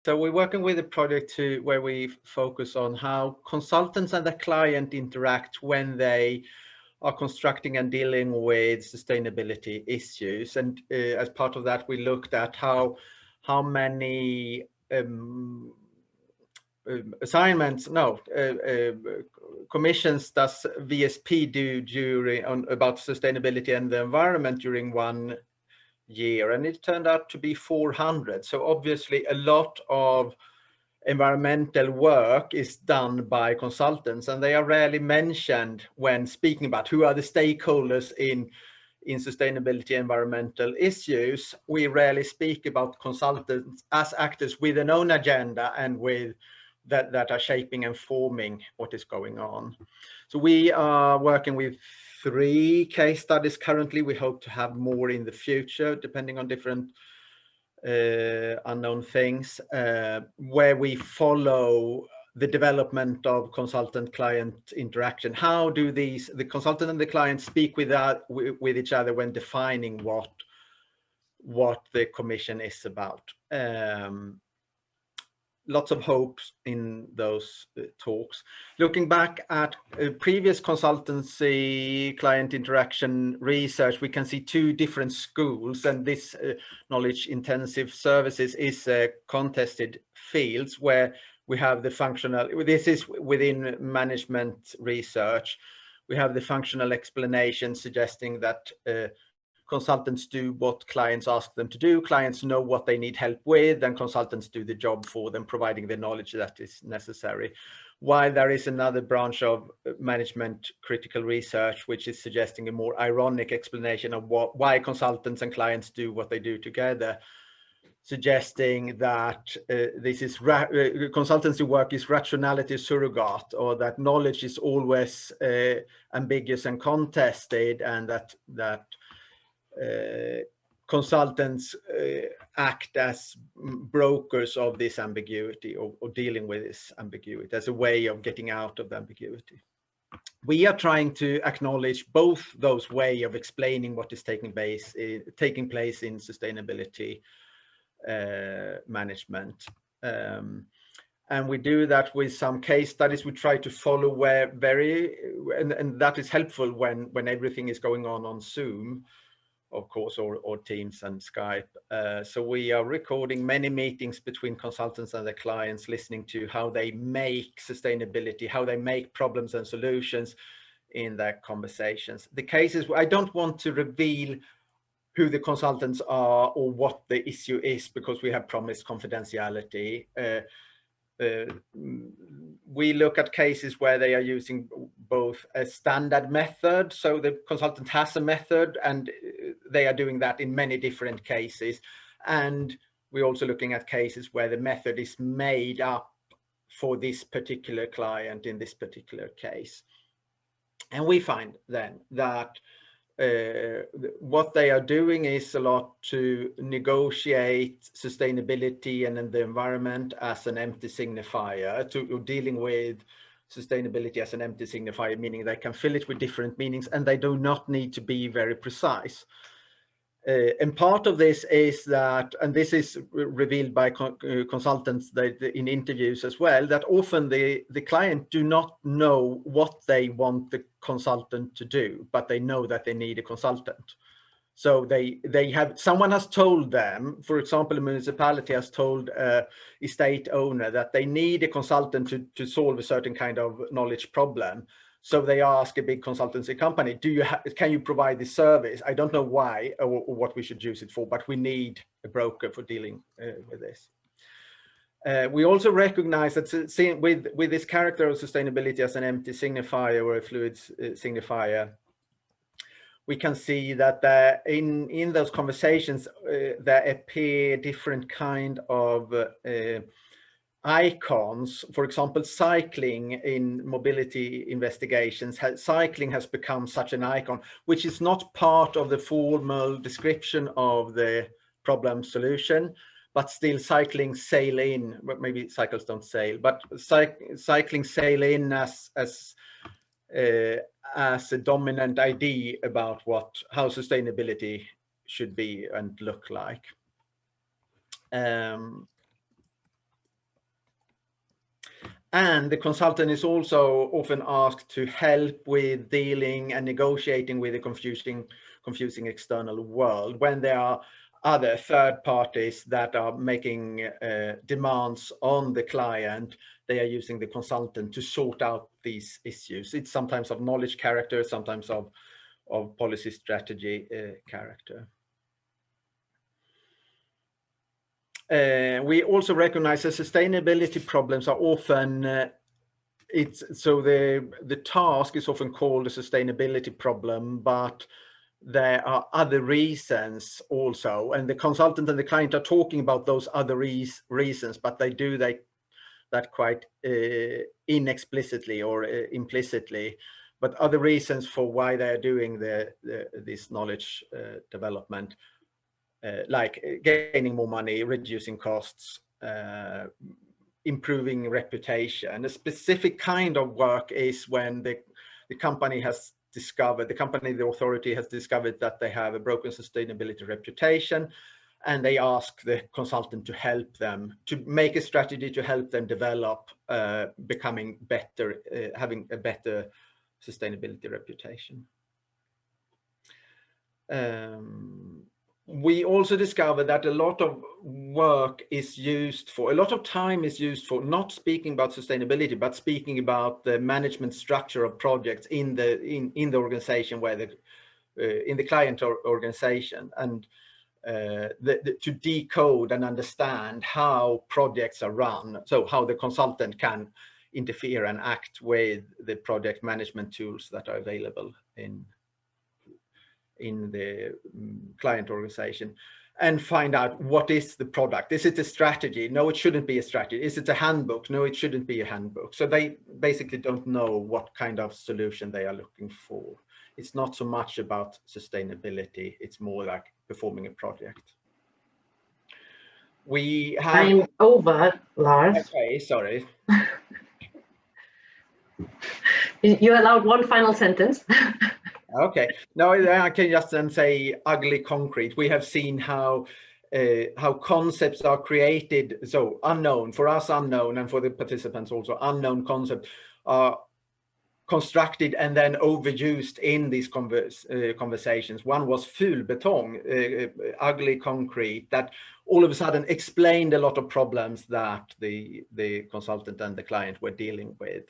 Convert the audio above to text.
So we're working with a project where we focus on how consultants and the client interact when they are constructing and dealing with sustainability issues. And as part of that, we looked at how many assignments, no, commissions does VSP do about sustainability and the environment during 1 year, and it turned out to be 400. So obviously a lot of environmental work is done by consultants, and they are rarely mentioned when speaking about who are the stakeholders in sustainability environmental issues. We rarely speak about consultants as actors with an own agenda and with that are shaping and forming what is going on. So we are working with 3 case studies currently. We hope to have more in the future, depending on different unknown things, where we follow the development of consultant-client interaction. How do the consultant and the client speak with each other when defining what the commission is about? Lots of hopes in those talks. Looking back at previous consultancy client interaction research, we can see 2 different schools, and this knowledge intensive services is contested fields where we have the functional, this is within management research, we have the functional explanation suggesting that consultants do what clients ask them to do, clients know what they need help with, and consultants do the job for them, providing the knowledge that is necessary. While there is another branch of management critical research, which is suggesting a more ironic explanation of why consultants and clients do what they do together, suggesting that this is consultancy work is rationality surrogate, or that knowledge is always ambiguous and contested, and that consultants act as brokers of this ambiguity, or dealing with this ambiguity as a way of getting out of the ambiguity. We are trying to acknowledge both those ways of explaining what is taking place in sustainability management. And we do that with some case studies. We try to follow and that is helpful when everything is going on Zoom, of course, or Teams and Skype. So we are recording many meetings between consultants and their clients, listening to how they make sustainability, how they make problems and solutions in their conversations. The cases, I don't want to reveal who the consultants are or what the issue is, because we have promised confidentiality. We look at cases where they are using both a standard method, so the consultant has a method and they are doing that in many different cases, and we're also looking at cases where the method is made up for this particular client in this particular case. And we find then that what they are doing is a lot to negotiate sustainability and the environment as an empty signifier, to dealing with sustainability as an empty signifier, meaning they can fill it with different meanings and they do not need to be very precise. And part of this is that, and this is revealed by consultants in interviews as well, that often the client do not know what they want the consultant to do, but they know that they need a consultant. So they have, someone has told them, for example, a municipality has told estate owner that they need a consultant to solve a certain kind of knowledge problem. So they ask a big consultancy company, can you provide this service? I don't know why or what we should use it for, but we need a broker for dealing with this. We also recognize that with this character of sustainability as an empty signifier or a fluid signifier, we can see that in those conversations, there appear different kind of icons. For example, cycling in mobility investigations, cycling has become such an icon, which is not part of the formal description of the problem solution, but still cycling sail in, maybe cycles don't sail, but cycling sail in as a dominant idea about how sustainability should be and look like. And the consultant is also often asked to help with dealing and negotiating with the confusing external world when there are other third parties that are making demands on the client. They are using the consultant to sort out these issues. It's sometimes of knowledge character, sometimes of policy strategy character. We also recognize that sustainability problems are often the task is often called a sustainability problem, but there are other reasons also, and the consultant and the client are talking about those other reasons, but they do that quite inexplicitly or implicitly. But other reasons for why they are doing this knowledge development, like gaining more money, reducing costs, improving reputation. A specific kind of work is when the company has discovered, the authority has discovered that they have a broken sustainability reputation, and they ask the consultant to help them, to make a strategy to help them develop becoming better, having a better sustainability reputation. We also discovered that a lot of work is used for, a lot of time is used for not speaking about sustainability, but speaking about the management structure of projects in the organization, where in the client organization, and to decode and understand how projects are run, so how the consultant can interfere and act with the project management tools that are available in the client organization, and find out what is the product. Is it a strategy? No, it shouldn't be a strategy. Is it a handbook? No, it shouldn't be a handbook. So they basically don't know what kind of solution they are looking for. It's not so much about sustainability. It's more like performing a project. We have... I'm over, Lars. Okay, sorry. You allowed one final sentence. Okay, no, I can just then say ugly concrete. We have seen how concepts are created, so unknown, for us unknown, and for the participants also unknown concepts are constructed and then overused in these conversations. One was fulbetong, ugly concrete, that all of a sudden explained a lot of problems that the consultant and the client were dealing with.